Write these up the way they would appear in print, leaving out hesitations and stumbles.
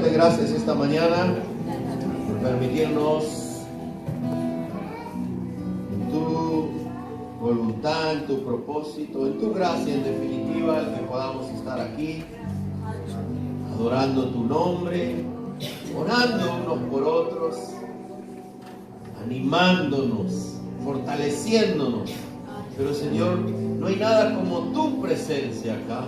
darte gracias esta mañana por permitirnos en tu voluntad, en tu propósito, en tu gracia en definitiva, el que podamos estar aquí adorando tu nombre, orando unos por otros, animándonos, fortaleciéndonos. Pero Señor, no hay nada como tu presencia acá.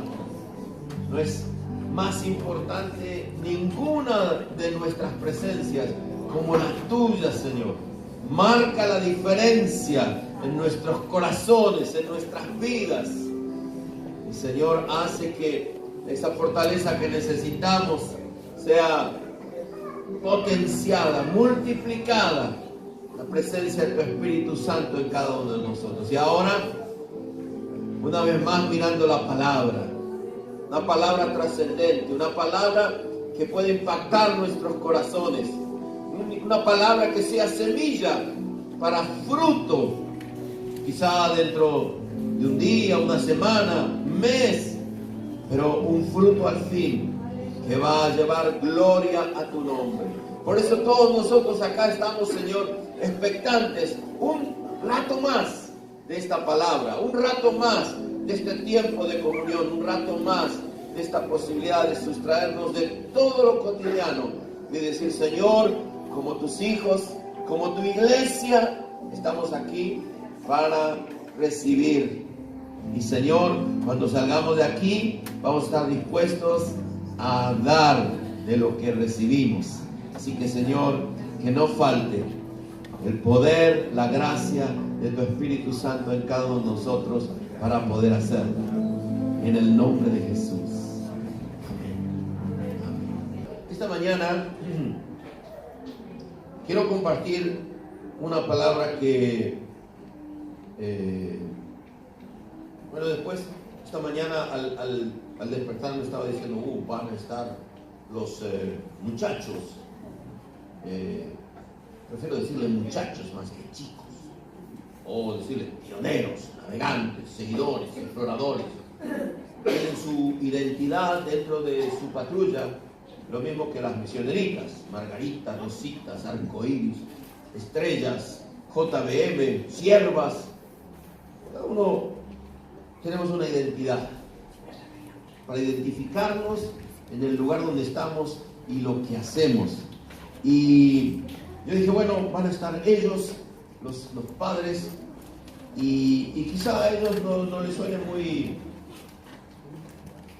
No es más importante ninguna de nuestras presencias como la tuya, Señor. Marca la diferencia en nuestros corazones, en nuestras vidas. Y Señor, hace que esa fortaleza que necesitamos sea potenciada, multiplicada, la presencia de tu Espíritu Santo en cada uno de nosotros. Y ahora, una vez más mirando la palabra, una palabra trascendente, una palabra que puede impactar nuestros corazones, una palabra que sea semilla para fruto, quizá dentro de un día, una semana, un mes, pero un fruto al fin que va a llevar gloria a tu nombre. Por eso todos nosotros acá estamos, Señor, expectantes un rato más de esta palabra, un rato más de este tiempo de comunión, un rato más de esta posibilidad de sustraernos de todo lo cotidiano, de decir, Señor, como tus hijos, como tu iglesia, estamos aquí para recibir. Y Señor, cuando salgamos de aquí, vamos a estar dispuestos a dar de lo que recibimos. Así que, Señor, que no falte el poder, la gracia de tu Espíritu Santo en cada uno de nosotros para poder hacerlo. En el nombre de Jesús. Amén. Amén. Esta mañana quiero compartir una palabra que, después, esta mañana al despertar me estaba diciendo, van a estar los muchachos. Prefiero decirle muchachos más que chicos, o decirle pioneros, navegantes, seguidores, exploradores. Tienen su identidad dentro de su patrulla, lo mismo que las misioneritas, margaritas, rositas, arcoíris, estrellas, JBM, siervas. Cada uno tenemos una identidad para identificarnos en el lugar donde estamos y lo que hacemos. Y yo dije, van a estar ellos, los padres, y quizá a ellos no les suene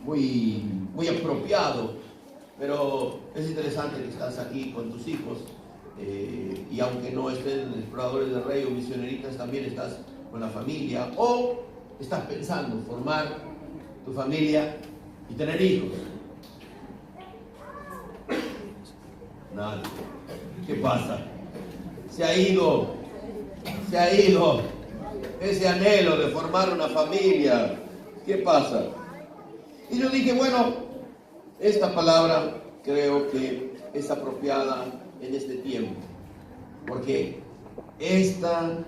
muy apropiado, pero es interesante que estás aquí con tus hijos, y aunque no estén exploradores del rey o misioneritas, también estás con la familia, o estás pensando en formar tu familia y tener hijos. Nadie. ¿Qué pasa? Se ha ido ese anhelo de formar una familia. ¿Qué pasa? Y yo dije, esta palabra creo que es apropiada en este tiempo, porque esta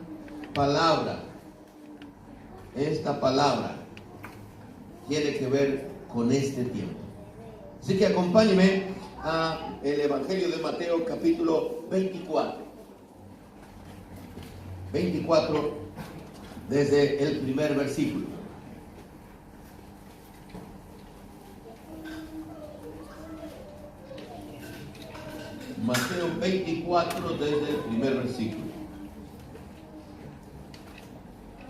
palabra tiene que ver con este tiempo. Así que acompáñenme a el Evangelio de Mateo, capítulo 24, desde el primer versículo. Mateo 24, desde el primer versículo.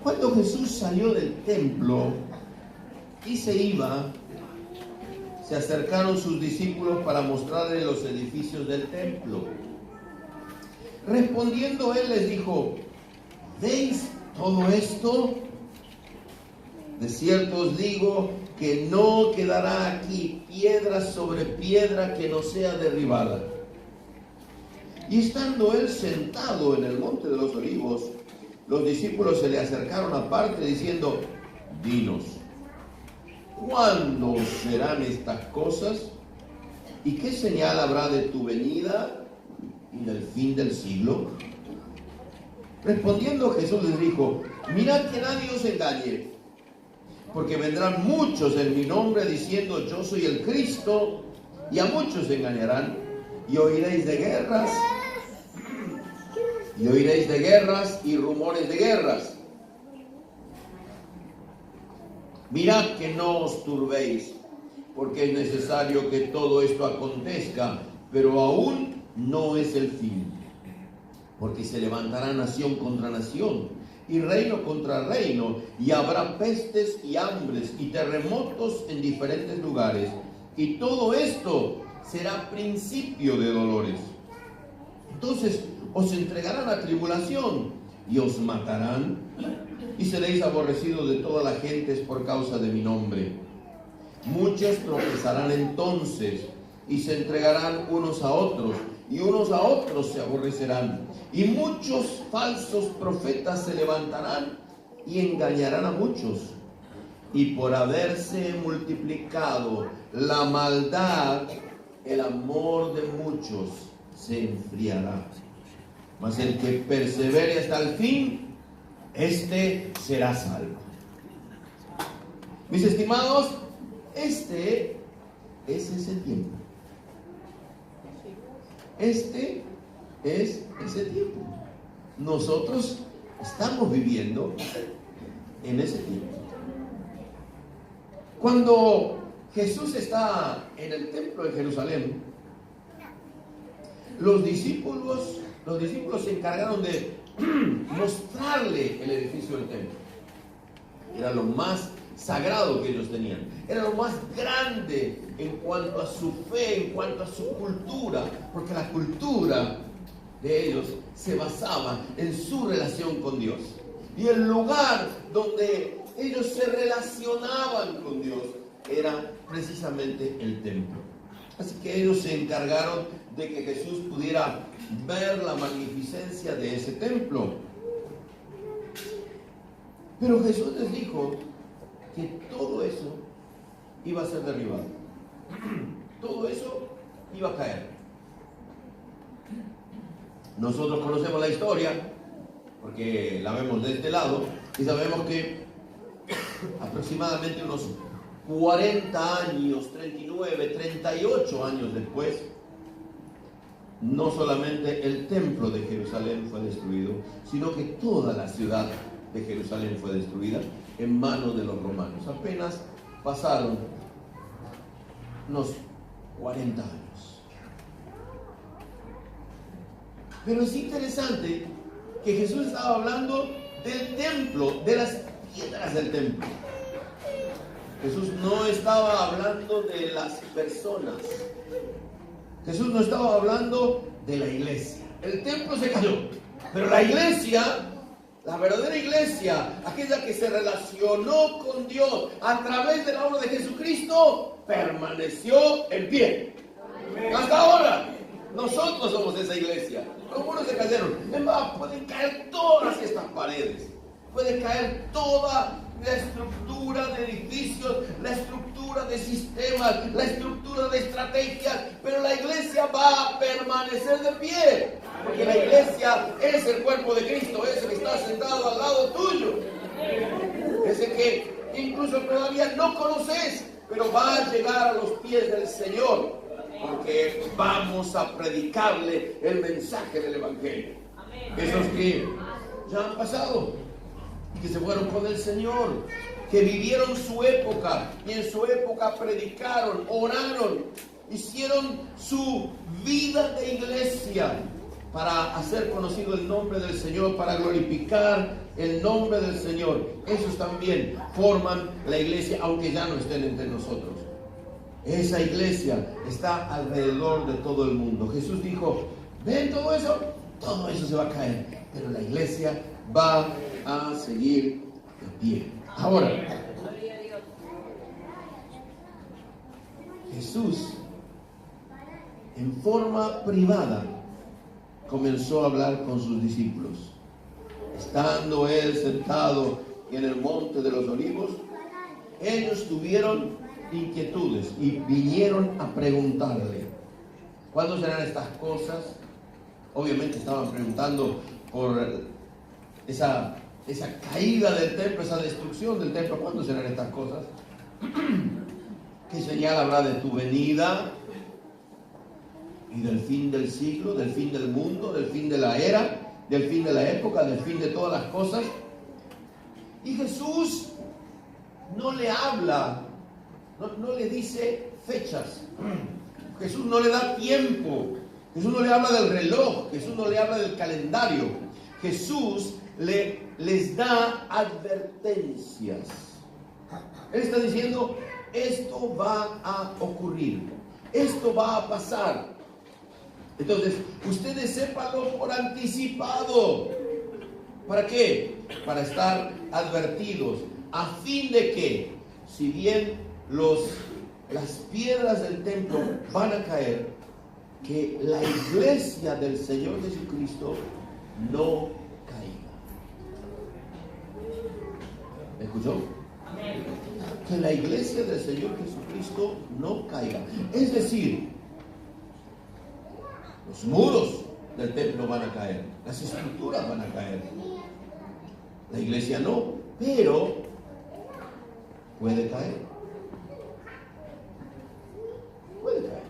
Cuando Jesús salió del templo y se iba, se acercaron sus discípulos para mostrarle los edificios del templo. Respondiendo él les dijo, ¿veis todo esto? De cierto os digo que no quedará aquí piedra sobre piedra que no sea derribada. Y estando él sentado en el monte de los olivos, los discípulos se le acercaron aparte diciendo, dinos, ¿cuándo serán estas cosas? ¿Y qué señal habrá de tu venida y del fin del siglo? Respondiendo Jesús les dijo, mirad que nadie os engañe, porque vendrán muchos en mi nombre diciendo yo soy el Cristo, y a muchos engañarán, y oiréis de guerras, y rumores de guerras. Mirad que no os turbéis, porque es necesario que todo esto acontezca, pero aún no es el fin. Porque se levantará nación contra nación, y reino contra reino, y habrá pestes y hambres y terremotos en diferentes lugares. Y todo esto será principio de dolores. Entonces os entregarán a tribulación y os matarán, y seréis aborrecidos de todas las gentes por causa de mi nombre. Muchos tropezarán entonces y se entregarán unos a otros, y unos a otros se aborrecerán. Y muchos falsos profetas se levantarán y engañarán a muchos. Y por haberse multiplicado la maldad, el amor de muchos se enfriará. Mas el que persevere hasta el fin, este será salvo. Mis estimados, este es ese tiempo. Este es ese tiempo. Nosotros estamos viviendo en ese tiempo. Cuando Jesús está en el templo de Jerusalén, los discípulos se encargaron de mostrarle el edificio del templo. Era lo más sagrado que ellos tenían. Era lo más grande en cuanto a su fe, en cuanto a su cultura, porque la cultura de ellos se basaba en su relación con Dios. Y el lugar donde ellos se relacionaban con Dios era precisamente el templo. Así que ellos se encargaron de que Jesús pudiera ver la magnificencia de ese templo. Pero Jesús les dijo que todo eso iba a ser derribado. Todo eso iba a caer. Nosotros conocemos la historia, porque la vemos de este lado, y sabemos que aproximadamente unos 40 años, 39, 38 años después, no solamente el templo de Jerusalén fue destruido, sino que toda la ciudad de Jerusalén fue destruida en manos de los romanos. Apenas pasaron unos 40 años. Pero es interesante que Jesús estaba hablando del templo, de las piedras del templo. Jesús no estaba hablando de las personas. Jesús no estaba hablando de la iglesia. El templo se cayó, pero la iglesia, la verdadera iglesia, aquella que se relacionó con Dios a través de la obra de Jesucristo, permaneció en pie. Hasta ahora, nosotros somos esa iglesia. Los muros se cayeron. Es más, pueden caer todas estas paredes. Puede caer toda la estructura de edificios, la estructura de sistemas, la estructura de estrategias, pero la iglesia va a permanecer de pie, porque la iglesia es el cuerpo de Cristo, ese que está sentado al lado tuyo, ese que incluso todavía no conoces, pero va a llegar a los pies del Señor, porque vamos a predicarle el mensaje del Evangelio. Esos que ya han pasado, que se fueron con el Señor, que vivieron su época y en su época predicaron, oraron, hicieron su vida de iglesia para hacer conocido el nombre del Señor, para glorificar el nombre del Señor. Esos también forman la iglesia, aunque ya no estén entre nosotros. Esa iglesia está alrededor de todo el mundo. Jesús dijo, ¿ven todo eso? Todo eso se va a caer, pero la iglesia va a seguir de pie. Ahora, Jesús en forma privada comenzó a hablar con sus discípulos. Estando él sentado en el monte de los olivos, ellos tuvieron inquietudes y vinieron a preguntarle, ¿cuándo serán estas cosas? Obviamente estaban preguntando por esa caída del templo, esa destrucción del templo. ¿Cuándo serán estas cosas? ¿Qué señal habrá de tu venida y del fin del siglo, del fin del mundo, del fin de la era, del fin de la época, del fin de todas las cosas. Y Jesús no le habla, no le dice fechas. Jesús no le da tiempo. Jesús no le habla del reloj. Jesús no le habla del calendario. Jesús les da advertencias. Él está diciendo, esto va a ocurrir. Esto va a pasar. Entonces, ustedes sépanlo por anticipado. ¿Para qué? Para estar advertidos, a fin de que, si bien las piedras del templo van a caer, que la iglesia del Señor Jesucristo no caiga. ¿Me escuchó? Que la iglesia del Señor Jesucristo no caiga. Es decir, los muros del templo van a caer, las estructuras van a caer. La iglesia no, pero puede caer. Puede caer.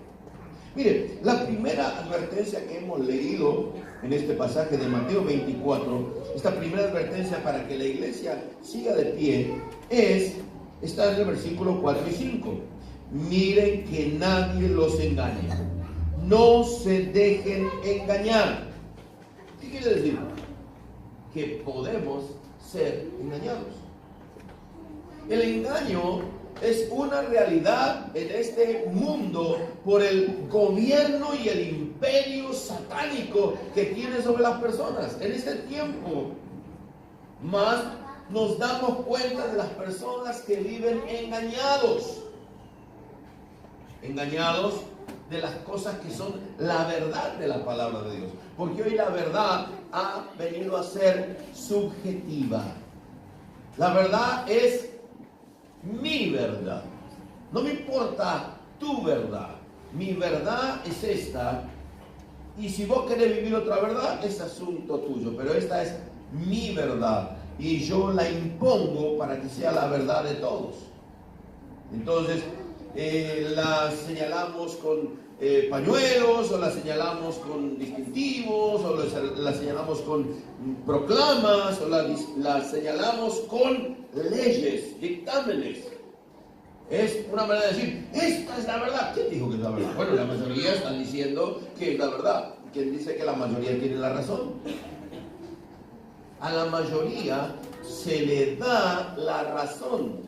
Mire, la primera advertencia que hemos leído en este pasaje de Mateo 24, esta primera advertencia para que la iglesia siga de pie, está en el versículo 4 y 5. Miren que nadie los engañe. No se dejen engañar. ¿Qué quiere decir? Que podemos ser engañados. El engaño es una realidad en este mundo por el gobierno y el imperio satánico que tiene sobre las personas. En este tiempo, más nos damos cuenta de las personas que viven engañados. Engañados de las cosas que son la verdad de la palabra de Dios. Porque hoy la verdad ha venido a ser subjetiva. La verdad es mi verdad. No me importa tu verdad. Mi verdad es esta. Y si vos querés vivir otra verdad, es asunto tuyo. Pero esta es mi verdad. Y yo la impongo para que sea la verdad de todos. Entonces, la señalamos con pañuelos, o la señalamos con distintivos, o la señalamos con proclamas, o la señalamos con leyes, dictámenes. Es una manera de decir, esta es la verdad. ¿Quién dijo que es la verdad? Bueno, la mayoría están diciendo que es la verdad. ¿Quién dice que la mayoría tiene la razón? A la mayoría se le da la razón,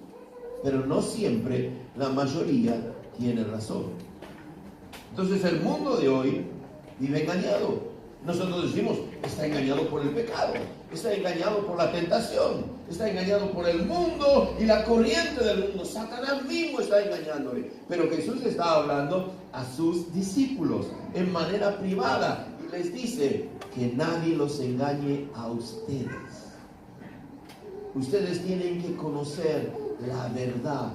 pero no siempre la mayoría tiene razón. Entonces el mundo de hoy vive engañado. Nosotros decimos, está engañado por el pecado, está engañado por la tentación, está engañado por el mundo y la corriente del mundo. Satanás mismo está engañándole. Pero Jesús está hablando a sus discípulos en manera privada y les dice que nadie los engañe a ustedes. Ustedes tienen que conocer la verdad,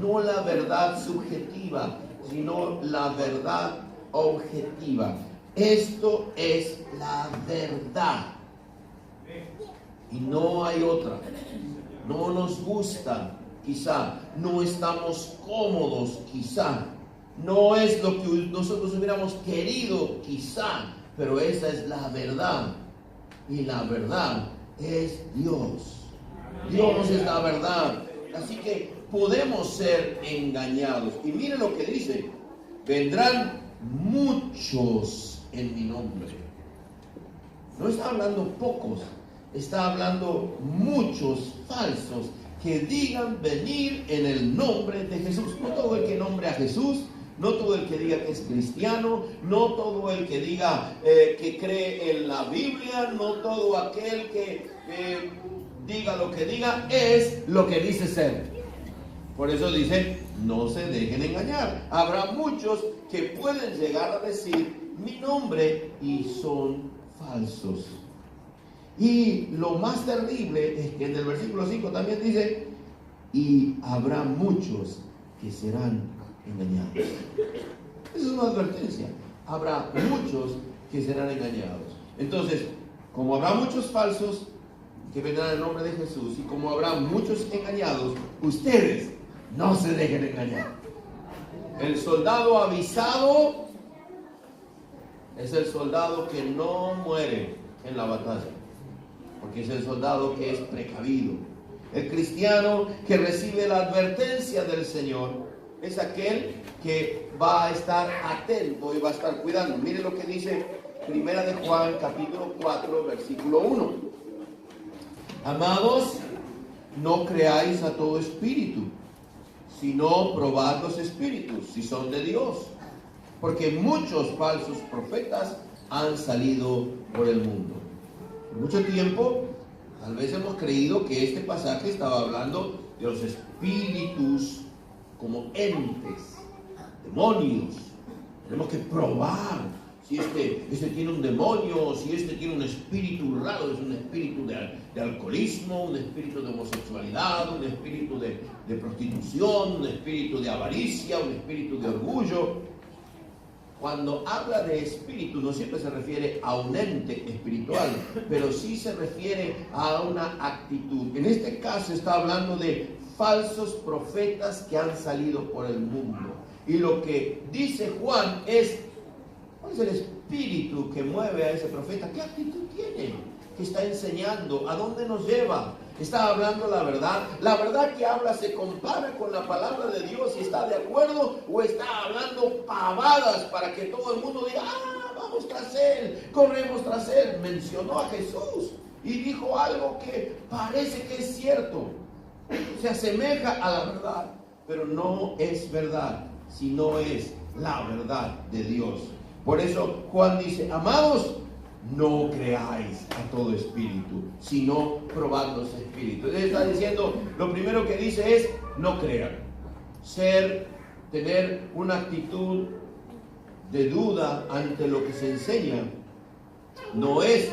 no la verdad subjetiva, sino la verdad objetiva. Esto es la verdad y no hay otra. No nos gusta, quizá, no estamos cómodos, quizá, no es lo que nosotros hubiéramos querido, quizá, pero esa es la verdad y la verdad es Dios. Dios es la verdad. Así que podemos ser engañados. Y miren lo que dice: vendrán muchos en mi nombre. No está hablando pocos, está hablando muchos falsos que digan venir en el nombre de Jesús. No todo el que nombre a Jesús, no todo el que diga que es cristiano, no todo el que diga que cree en la Biblia, no todo aquel que diga lo que diga es lo que dice ser. Por eso dice, no se dejen engañar. Habrá muchos que pueden llegar a decir mi nombre y son falsos. Y lo más terrible es que en el versículo 5 también dice, y habrá muchos que serán engañados. Esa es una advertencia. Habrá muchos que serán engañados. Entonces, como habrá muchos falsos que vendrán en el nombre de Jesús, y como habrá muchos engañados, ustedes no se dejen engañar. El soldado avisado es el soldado que no muere en la batalla, porque es el soldado que es precavido. El cristiano que recibe la advertencia del Señor es aquel que va a estar atento y va a estar cuidando. Mire lo que dice Primera de Juan, capítulo 4, versículo 1. Amados, no creáis a todo espíritu, sino probad los espíritus, si son de Dios, porque muchos falsos profetas han salido por el mundo. Por mucho tiempo, tal vez hemos creído que este pasaje estaba hablando de los espíritus como entes, demonios. Tenemos que probar si este tiene un demonio, si este tiene un espíritu raro, es un espíritu de alcoholismo, un espíritu de homosexualidad, un espíritu de prostitución, un espíritu de avaricia, un espíritu de orgullo. Cuando habla de espíritu, no siempre se refiere a un ente espiritual, pero sí se refiere a una actitud. En este caso está hablando de falsos profetas que han salido por el mundo. Y lo que dice Juan es: ¿cuál es el espíritu que mueve a ese profeta? ¿Qué actitud tiene? ¿Qué está enseñando? ¿A dónde nos lleva? ¿Está hablando la verdad? ¿La verdad que habla se compara con la palabra de Dios y está de acuerdo? ¿O está hablando pavadas para que todo el mundo diga: vamos tras él, corremos tras él? Mencionó a Jesús y dijo algo que parece que es cierto. Se asemeja a la verdad, pero no es verdad, sino es la verdad de Dios. Por eso Juan dice: amados, no creáis a todo espíritu, sino probad los espíritus. Él está diciendo, lo primero que dice es: no crean. Tener una actitud de duda ante lo que se enseña, no es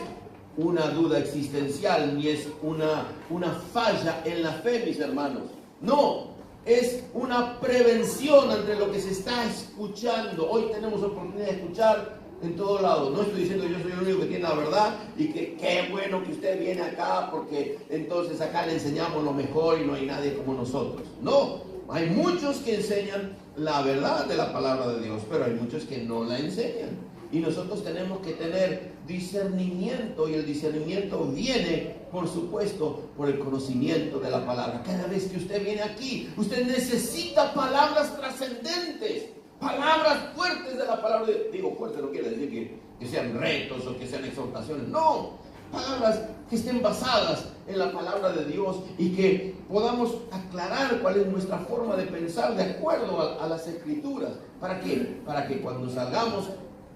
una duda existencial, ni es una falla en la fe, mis hermanos. No, es una prevención ante lo que se está escuchando. Hoy tenemos oportunidad de escuchar en todos lados. No estoy diciendo yo soy el único que tiene la verdad y que qué bueno que usted viene acá porque entonces acá le enseñamos lo mejor y no hay nadie como nosotros. No, hay muchos que enseñan la verdad de la palabra de Dios, pero hay muchos que no la enseñan. Y nosotros tenemos que tener discernimiento, y el discernimiento viene, por supuesto, por el conocimiento de la palabra. Cada vez que usted viene aquí, usted necesita palabras trascendentes, palabras fuertes de la palabra de Dios. Digo fuerte, no quiere decir que sean retos o que sean exhortaciones, no. Palabras que estén basadas en la palabra de Dios y que podamos aclarar cuál es nuestra forma de pensar de acuerdo a las Escrituras. ¿Para qué? Para que cuando salgamos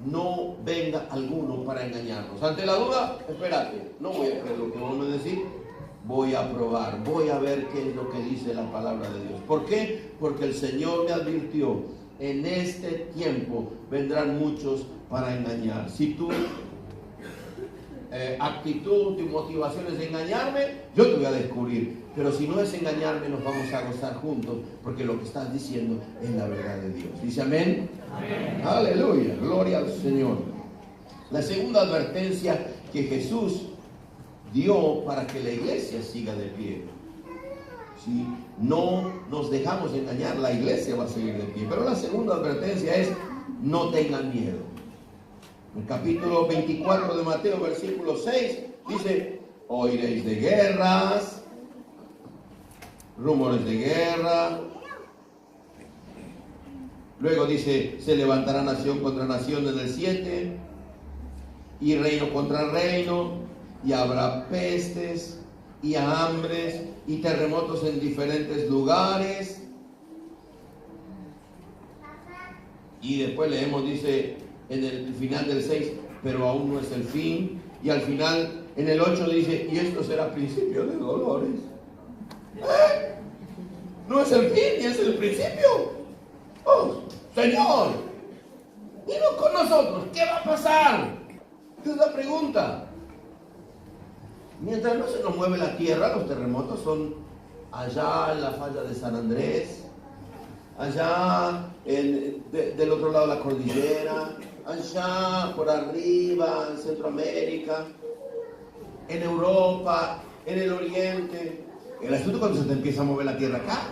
no venga alguno para engañarnos. Ante la duda, espérate, no voy a creer lo que vos me decís, voy a probar, voy a ver qué es lo que dice la palabra de Dios. ¿Por qué? Porque el Señor me advirtió: en este tiempo vendrán muchos para engañar. Si tu actitud, tu motivación es de engañarme, yo te voy a descubrir. Pero si no es engañarme, nos vamos a gozar juntos, porque lo que estás diciendo es la verdad de Dios. ¿Dice amén? Amén. Aleluya, gloria al Señor. La segunda advertencia que Jesús dio para que la iglesia siga de pie. Si no nos dejamos engañar, la iglesia va a seguir de pie. Pero la segunda advertencia es: no tengan miedo. El capítulo 24 de Mateo, versículo 6, dice: oiréis de guerras, rumores de guerra. Luego dice: se levantará nación contra nación en el 7, y reino contra reino, y habrá pestes y hambres y terremotos en diferentes lugares. Y después leemos, dice en el final del 6, pero aún no es el fin. Y al final, en el 8 dice: y esto será principio de dolores. No es el fin, ni es el principio. Oh, Señor, y no con nosotros, ¿qué va a pasar? Esa es la pregunta. Mientras no se nos mueve la tierra, los terremotos son allá en la falla de San Andrés, allá del otro lado de la cordillera, allá por arriba en Centroamérica, en Europa, en el Oriente. El asunto es cuando se te empieza a mover la tierra acá.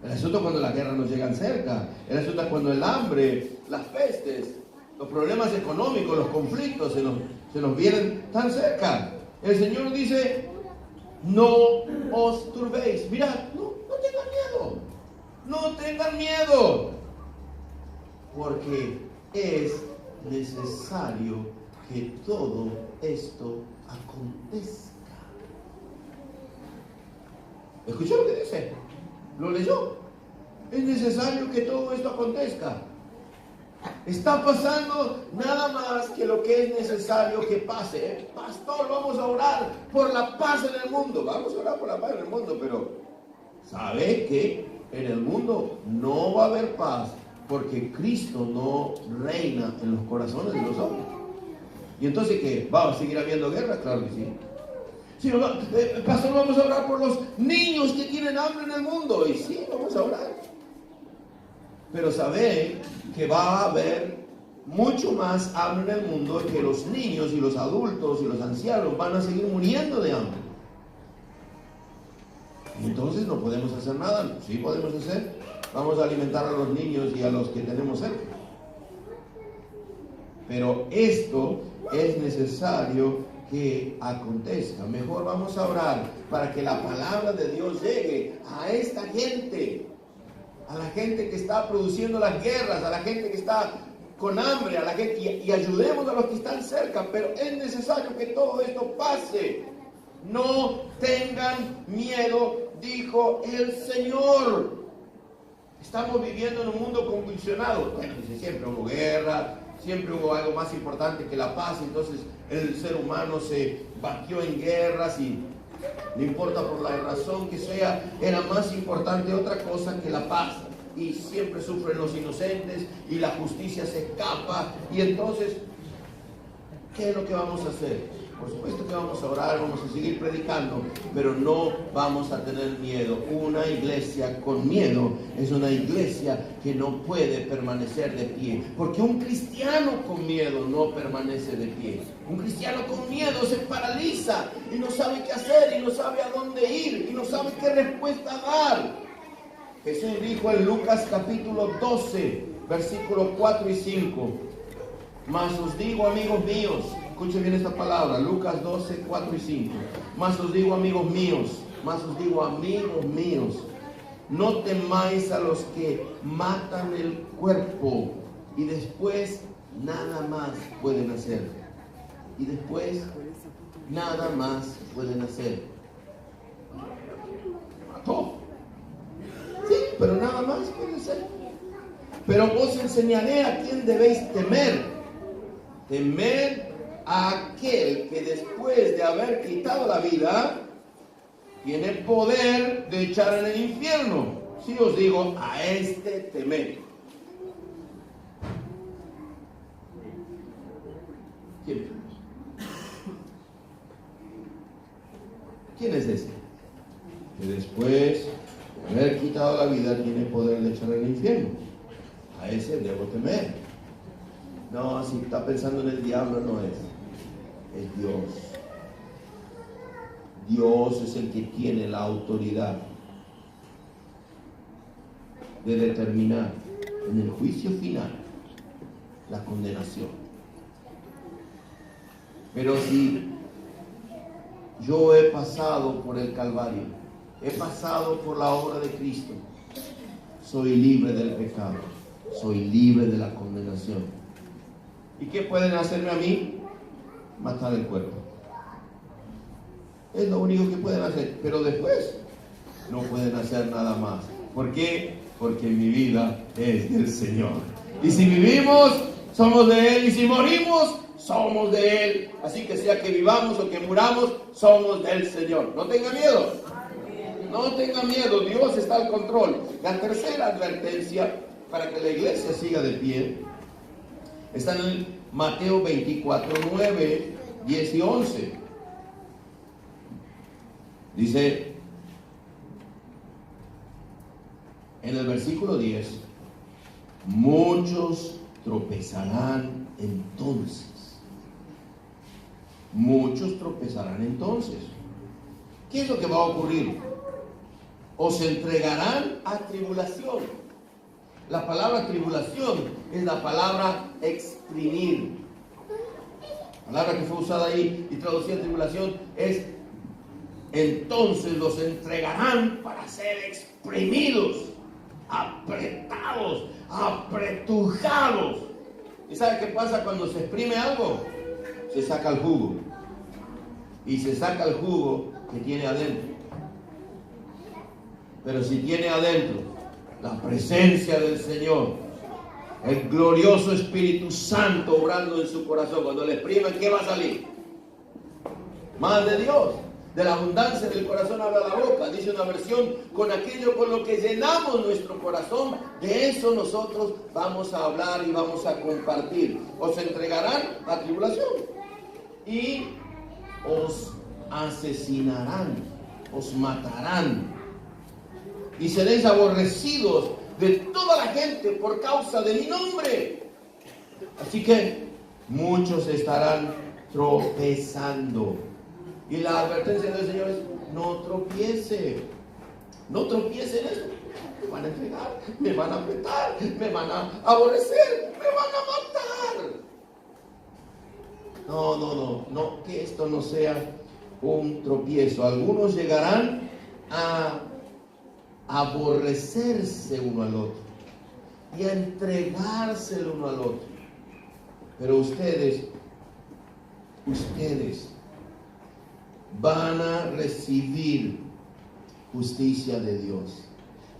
El asunto es cuando las guerras nos llegan cerca. El asunto es cuando el hambre, las pestes, los problemas económicos, los conflictos se nos vienen tan cerca. El Señor dice, no os turbéis. Mira, no tengan miedo. No tengan miedo. Porque es necesario que todo esto acontezca. ¿Escuchó lo que dice? ¿Lo leyó? Es necesario que todo esto acontezca. Está pasando nada más que lo que es necesario que pase. Pastor, vamos a orar por la paz en el mundo. Vamos a orar por la paz en el mundo, pero ¿sabe que en el mundo no va a haber paz? Porque Cristo no reina en los corazones de los hombres. ¿Y entonces qué? ¿Va a seguir habiendo guerra? Claro que sí. Sí, pastor, vamos a orar por los niños que tienen hambre en el mundo. Y sí, vamos a orar. Pero saben que va a haber mucho más hambre en el mundo, que los niños y los adultos y los ancianos van a seguir muriendo de hambre. Y entonces no podemos hacer nada. Sí podemos hacer. Vamos a alimentar a los niños y a los que tenemos cerca. Pero esto es necesario que acontezca. Mejor vamos a orar para que la palabra de Dios llegue a esta gente, a la gente que está produciendo las guerras, a la gente que está con hambre, a la gente, y ayudemos a los que están cerca. Pero es necesario que todo esto pase. No tengan miedo, dijo el Señor. Estamos viviendo en un mundo convulsionado. Bueno, dice, siempre hubo guerra, siempre hubo algo más importante que la paz. Entonces el ser humano se batió en guerras y no importa por la razón que sea, era más importante otra cosa que la paz. Y siempre sufren los inocentes y la justicia se escapa. Y entonces, ¿qué es lo que vamos a hacer? Por supuesto que vamos a orar, vamos a seguir predicando, pero no vamos a tener miedo. Una iglesia con miedo es una iglesia que no puede permanecer de pie, porque un cristiano con miedo no permanece de pie. Un cristiano con miedo se paraliza y no sabe qué hacer, y no sabe a dónde ir, y no sabe qué respuesta dar. Jesús dijo en Lucas capítulo 12, versículos 4 y 5, mas os digo, amigos míos, escuche bien esta palabra, Lucas 12, 4 y 5. Mas os digo, amigos míos, no temáis a los que matan el cuerpo y después nada más pueden hacer. Y después nada más pueden hacer. Mató. Sí, pero nada más pueden hacer. Pero os enseñaré a quién debéis temer. Temer a aquel que después de haber quitado la vida tiene poder de echar en el infierno. Si os digo, a este temed. ¿Quién es ese? Que después de haber quitado la vida tiene poder de echar en el infierno. A ese debo temer. No, si está pensando en el diablo, no es. Es Dios. Dios es el que tiene la autoridad de determinar en el juicio final la condenación. Pero si yo he pasado por el Calvario, he pasado por la obra de Cristo, soy libre del pecado, soy libre de la condenación. ¿Y qué pueden hacerme a mí? Matar el cuerpo. Es lo único que pueden hacer. Pero después no pueden hacer nada más. ¿Por qué? Porque mi vida es del Señor. Y si vivimos, somos de Él. Y si morimos, somos de Él. Así que sea que vivamos o que muramos, somos del Señor. No tenga miedo. No tenga miedo. Dios está al control. La tercera advertencia para que la iglesia siga de pie está en Mateo 24, 9, 10 y 11. Dice en el versículo 10, muchos tropezarán entonces. Muchos tropezarán entonces. ¿Qué es lo que va a ocurrir? Os entregarán a tribulación. La palabra tribulación es la palabra exprimir. La palabra que fue usada ahí y traducida tribulación es: entonces los entregarán para ser exprimidos, apretados, apretujados. ¿Y sabe qué pasa cuando se exprime algo? Se saca el jugo. Y se saca el jugo que tiene adentro. Pero si tiene adentro la presencia del Señor, el glorioso Espíritu Santo obrando en su corazón, cuando le exprimen, ¿qué va a salir? Más de Dios. De la abundancia del corazón habla la boca. Dice una versión: con aquello con lo que llenamos nuestro corazón, de eso nosotros vamos a hablar y vamos a compartir. Os entregarán a tribulación y os asesinarán, os matarán, y seréis aborrecidos de toda la gente por causa de mi nombre. Así que muchos estarán tropezando. Y la advertencia del Señor es: no tropiece. No tropiece en eso. Me van a entregar, me van a apretar, me van a aborrecer, me van a matar. No, que esto no sea un tropiezo. Algunos llegarán a aborrecerse uno al otro y a entregarse el uno al otro. Pero ustedes van a recibir justicia de Dios.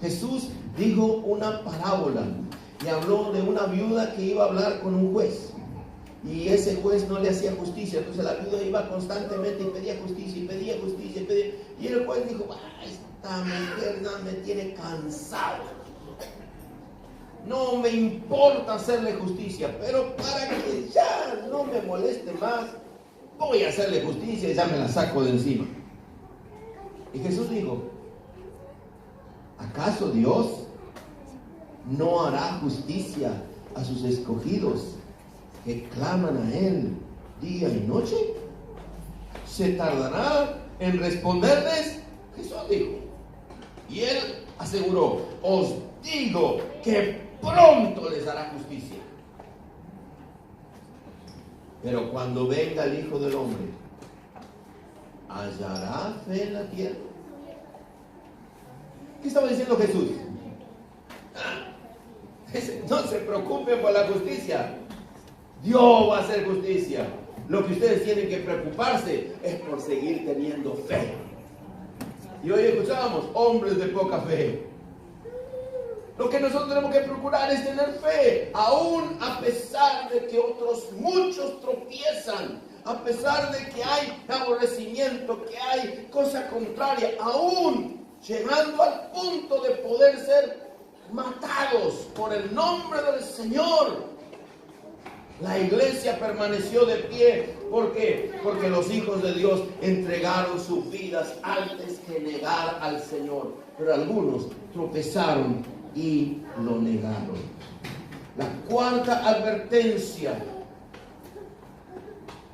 Jesús dijo una parábola y habló de una viuda que iba a hablar con un juez, y ese juez no le hacía justicia. Entonces la viuda iba constantemente y pedía justicia, y pedía justicia, y el juez dijo: esta mujer me tiene cansado, no me importa hacerle justicia, pero para que ya no me moleste más, voy a hacerle justicia y ya me la saco de encima. Y Jesús dijo: ¿acaso Dios no hará justicia a sus escogidos que claman a Él día y noche? ¿Se tardará en responderles? Jesús dijo. Y Él aseguró: os digo que pronto les hará justicia. Pero cuando venga el Hijo del Hombre, ¿hallará fe en la tierra? ¿Qué estaba diciendo Jesús? No se preocupen por la justicia. Dios va a hacer justicia. Lo que ustedes tienen que preocuparse es por seguir teniendo fe. Y hoy escuchábamos: hombres de poca fe. Lo que nosotros tenemos que procurar es tener fe, aún a pesar de que otros muchos tropiezan, a pesar de que hay aborrecimiento, que hay cosa contraria, aún llegando al punto de poder ser matados por el nombre del Señor. La iglesia permaneció de pie. ¿Por qué? Porque los hijos de Dios entregaron sus vidas antes que negar al Señor. Pero algunos tropezaron y lo negaron. La cuarta advertencia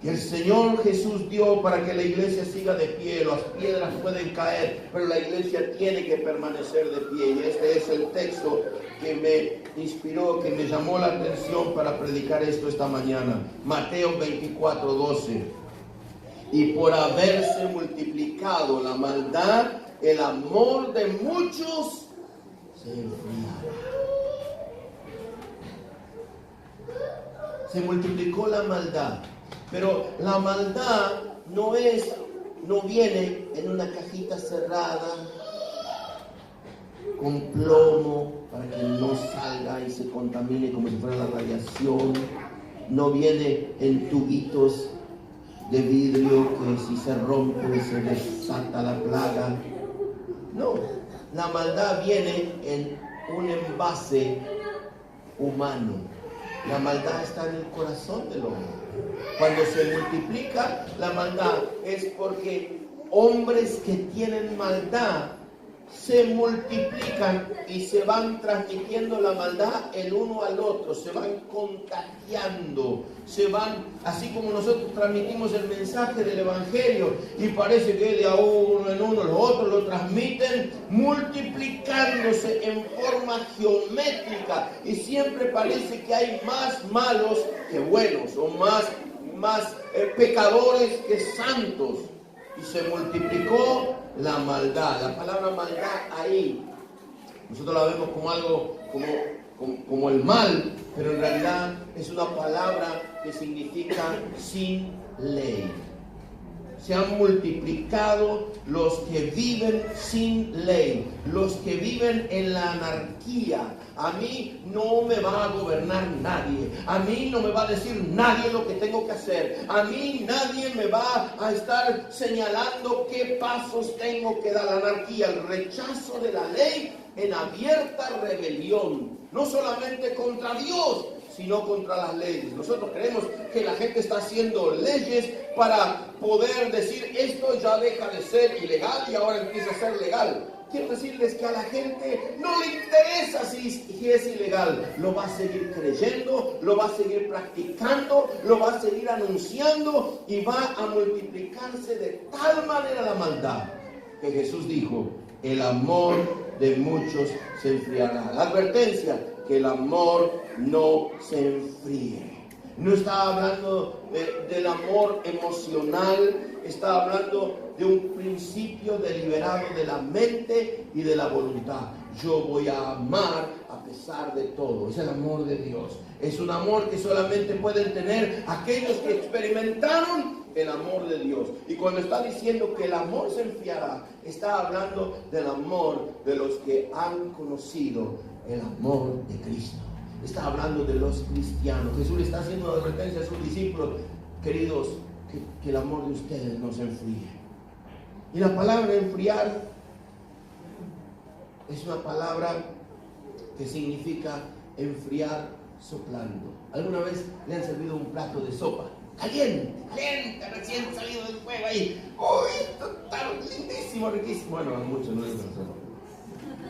que el Señor Jesús dio para que la iglesia siga de pie: las piedras pueden caer, pero la iglesia tiene que permanecer de pie. Y este es el texto que me inspiró, que me llamó la atención para predicar esto esta mañana. Mateo 24:12. Y por haberse multiplicado la maldad, el amor de muchos se enfriará. Se multiplicó la maldad. Pero la maldad no viene en una cajita cerrada con plomo para que no salga y se contamine como si fuera la radiación. No viene en tubitos de vidrio que si se rompe se desata la plaga. No, la maldad viene en un envase humano. La maldad está en el corazón del hombre. Cuando se multiplica la maldad es porque hombres que tienen maldad se multiplican y se van transmitiendo la maldad el uno al otro, se van contagiando, se van, así como nosotros transmitimos el mensaje del Evangelio y parece que de a uno en uno, los otros lo transmiten, multiplicándose en forma geométrica y siempre parece que hay más malos que buenos o más pecadores que santos. Y se multiplicó la maldad. La palabra maldad ahí, nosotros la vemos como algo, como el mal, pero en realidad es una palabra que significa sin ley. Se han multiplicado los que viven sin ley, los que viven en la anarquía. A mí no me va a gobernar nadie, a mí no me va a decir nadie lo que tengo que hacer, a mí nadie me va a estar señalando qué pasos tengo que dar. La anarquía, el rechazo de la ley en abierta rebelión, no solamente contra Dios, sino contra las leyes. Nosotros creemos que la gente está haciendo leyes para poder decir esto ya deja de ser ilegal y ahora empieza a ser legal. Quiero decirles que a la gente no le interesa si es ilegal. Lo va a seguir creyendo, lo va a seguir practicando, lo va a seguir anunciando y va a multiplicarse de tal manera la maldad que Jesús dijo, el amor de muchos se enfriará. La advertencia, que el amor no se enfríe. No está hablando del amor emocional, está hablando de un principio deliberado de la mente y de la voluntad. Yo voy a amar a pesar de todo. Es el amor de Dios. Es un amor que solamente pueden tener aquellos que experimentaron el amor de Dios. Y cuando está diciendo que el amor se enfriará, está hablando del amor de los que han conocido el amor de Cristo. Está hablando de los cristianos. Jesús le está haciendo una advertencia a sus discípulos, queridos, que el amor de ustedes no se enfríe. Y la palabra enfriar es una palabra que significa enfriar soplando. ¿Alguna vez le han servido un plato de sopa? Caliente, recién salido del fuego ahí. ¡Uy! Está lindísimo, riquísimo. Bueno, a muchos no les gusta la sopa.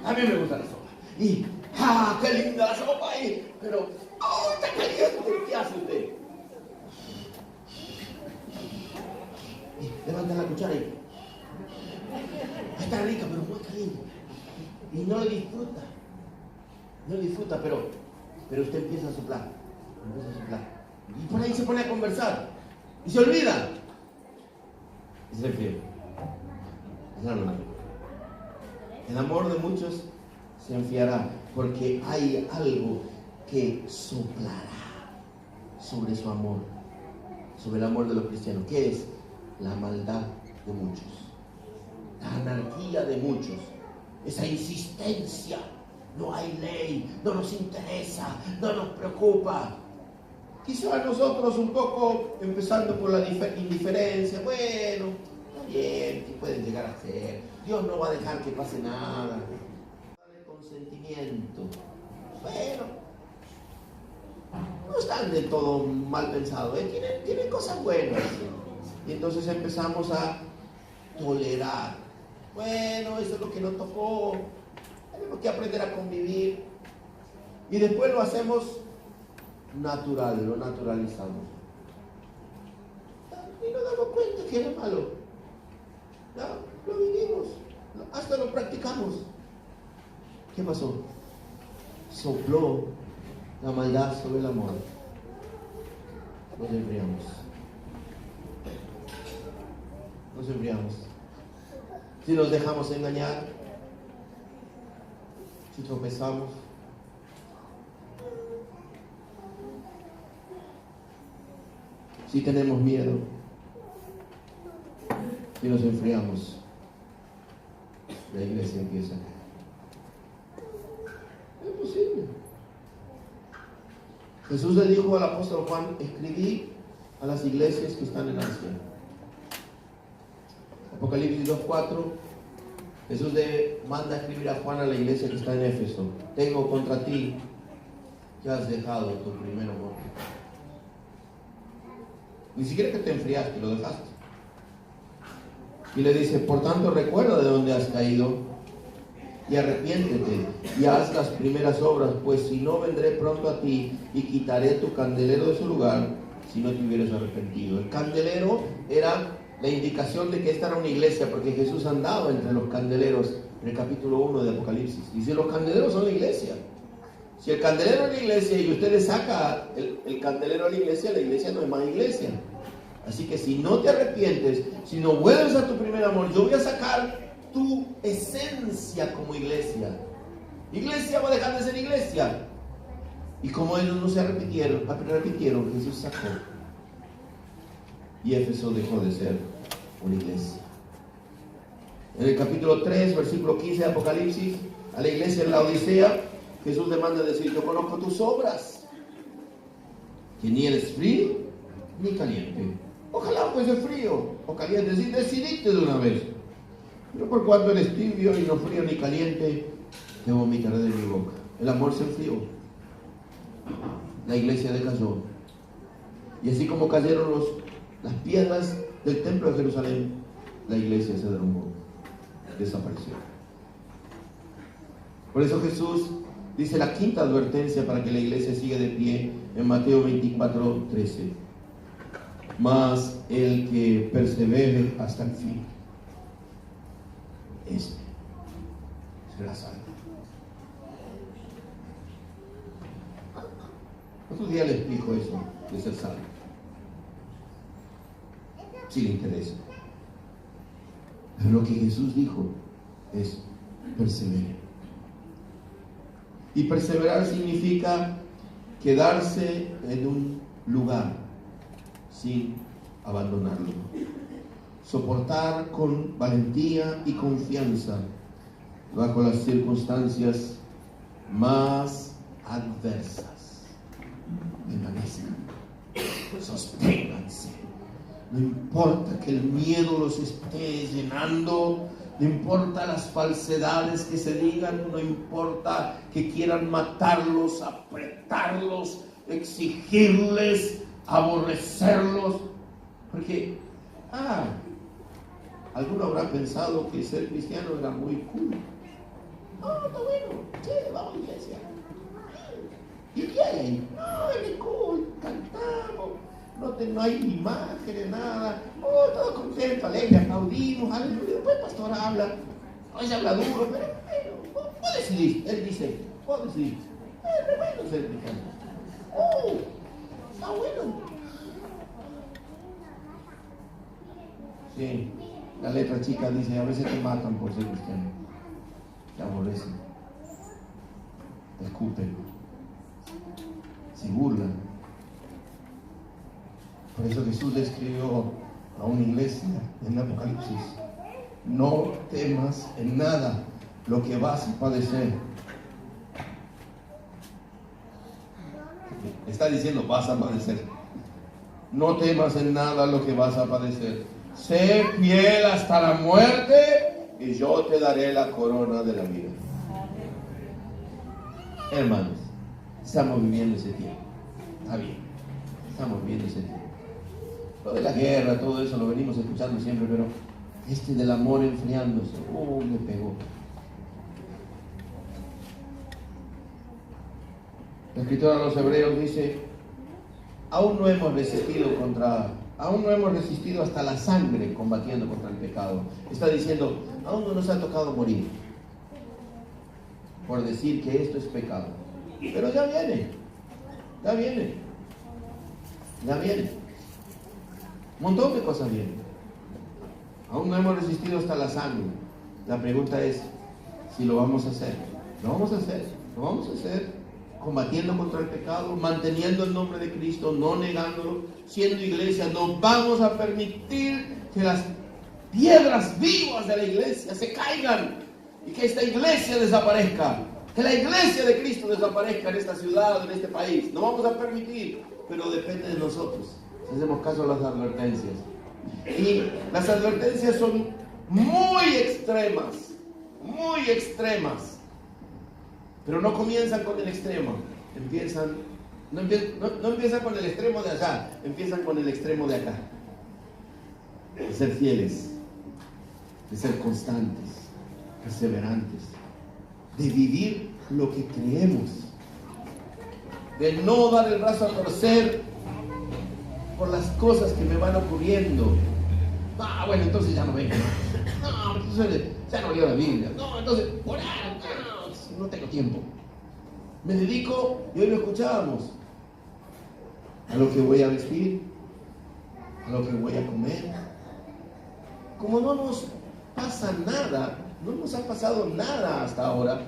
A mí me gusta la sopa. Y ¡ah, qué linda la sopa ahí! Pero ¡oh, está caliente! ¿Qué hace usted? Y levanta la cuchara y está rica, pero muy caliente. Y no lo disfruta. No lo disfruta, pero usted empieza a soplar. Y por ahí se pone a conversar. Y se olvida. Y se enfría. El amor de muchos se enfriará porque hay algo que soplará sobre su amor, sobre el amor de los cristianos. ¿Qué es? La maldad de muchos, la anarquía de muchos, esa insistencia. No hay ley, no nos interesa, no nos preocupa. Quizá nosotros un poco empezando por la indiferencia. Bueno, está bien, que pueden llegar a ser. Dios no va a dejar que pase nada. Consentimiento. Bueno, no están del todo mal pensados, tienen cosas buenas. Y entonces empezamos a tolerar. Bueno, eso es lo que nos tocó. Tenemos que aprender a convivir. Y después lo hacemos natural, lo naturalizamos. Y nos damos cuenta que era malo. No, lo vivimos, hasta lo practicamos. ¿Qué pasó? Sopló la maldad sobre el amor. Nos enfriamos. Nos enfriamos. Si nos dejamos engañar, si tropezamos, si tenemos miedo, si nos enfriamos, la iglesia empieza a caer. Es posible. Jesús le dijo al apóstol Juan, escribí a las iglesias que están en Asia. Apocalipsis 2:4, Jesús le manda a escribir a Juan a la iglesia que está en Éfeso. Tengo contra ti que has dejado tu primer amor. Ni siquiera que te enfriaste, lo dejaste. Y le dice, por tanto recuerda de dónde has caído y arrepiéntete y haz las primeras obras, pues si no, vendré pronto a ti y quitaré tu candelero de su lugar si no te hubieras arrepentido. El candelero era la indicación de que esta era una iglesia, porque Jesús andaba entre los candeleros en el capítulo 1 de Apocalipsis. Dice, los candeleros son la iglesia. Si el candelero es la iglesia y usted le saca el candelero a la iglesia no es más iglesia. Así que si no te arrepientes, si no vuelves a tu primer amor, yo voy a sacar tu esencia como iglesia. Iglesia va a dejar de ser iglesia. Y como ellos no se arrepintieron, Jesús sacó. Y Éfeso dejó de ser una iglesia. En el capítulo 3, versículo 15 de Apocalipsis, a la iglesia en la Odisea, Jesús le manda a decir, yo conozco tus obras, que ni eres frío ni caliente. Ojalá fuese frío o caliente, si decidiste de una vez. Pero por cuanto eres tibio y no frío ni caliente, te vomitaré de mi boca. El amor se enfrió. La iglesia decayó. Y así como cayeron las piedras del templo de Jerusalén, la iglesia se derrumbó, desapareció. Por eso Jesús dice la quinta advertencia para que la iglesia siga de pie en Mateo 24:13. Mas el que persevere hasta el fin, este será salvo. Otro día les explico eso de ser salvo, si le interesa. Pero lo que Jesús dijo es persevere. Y perseverar significa quedarse en un lugar sin abandonarlo. Soportar con valentía y confianza bajo las circunstancias más adversas. Permanezcan, sosténganse. No importa que el miedo los esté llenando, no importa las falsedades que se digan, no importa que quieran matarlos, apretarlos, exigirles, aborrecerlos, porque alguno habrá pensado que ser cristiano era muy cool. Está bueno, sí, vamos a la iglesia. ¿Y qué hay ahí? Es cool, cantamos, no hay imágenes, nada, todo contento, alegre, aplaudimos, aleluya. Después el pastor habla, hoy se habla duro, pero bueno, vos decidís, él dice, vos decidís, es bueno ser cristiano. Está bueno. Sí, la letra chica dice, a veces te matan por ser cristiano, te aborrecen, te escupen, se burlan. Por eso Jesús le escribió a una iglesia en Apocalipsis, no temas en nada lo que vas a padecer. Está diciendo, vas a padecer. No temas en nada lo que vas a padecer. Sé fiel hasta la muerte y yo te daré la corona de la vida. Hermanos, estamos viviendo ese tiempo. Está bien, estamos viviendo ese tiempo. Lo de la guerra, todo eso lo venimos escuchando siempre, pero del amor enfriándose, me pegó. El escritor a los Hebreos dice, aún no hemos resistido hasta la sangre combatiendo contra el pecado. Está diciendo, aún no nos ha tocado morir por decir que esto es pecado. Pero ya viene. Un montón de cosas vienen. Aún no hemos resistido hasta la sangre. La pregunta es si lo vamos a hacer. Lo vamos a hacer combatiendo contra el pecado, manteniendo el nombre de Cristo, no negándolo, siendo iglesia. No vamos a permitir que las piedras vivas de la iglesia se caigan y que esta iglesia desaparezca, que la iglesia de Cristo desaparezca en esta ciudad, en este país. No vamos a permitir, pero depende de nosotros si hacemos caso a las advertencias. Y las advertencias son muy extremas, pero no comienzan con el extremo, no empiezan con el extremo de allá, empiezan con el extremo de acá, de ser fieles, de ser constantes, perseverantes, de vivir lo que creemos, de no dar el brazo a torcer por las cosas que me van ocurriendo. Bueno, entonces ya no vengo. No, entonces ya no leo la Biblia. No, entonces, orar, no tengo tiempo. Me dedico, y hoy lo escuchábamos, a lo que voy a vestir, a lo que voy a comer. Como no nos pasa nada, no nos ha pasado nada hasta ahora,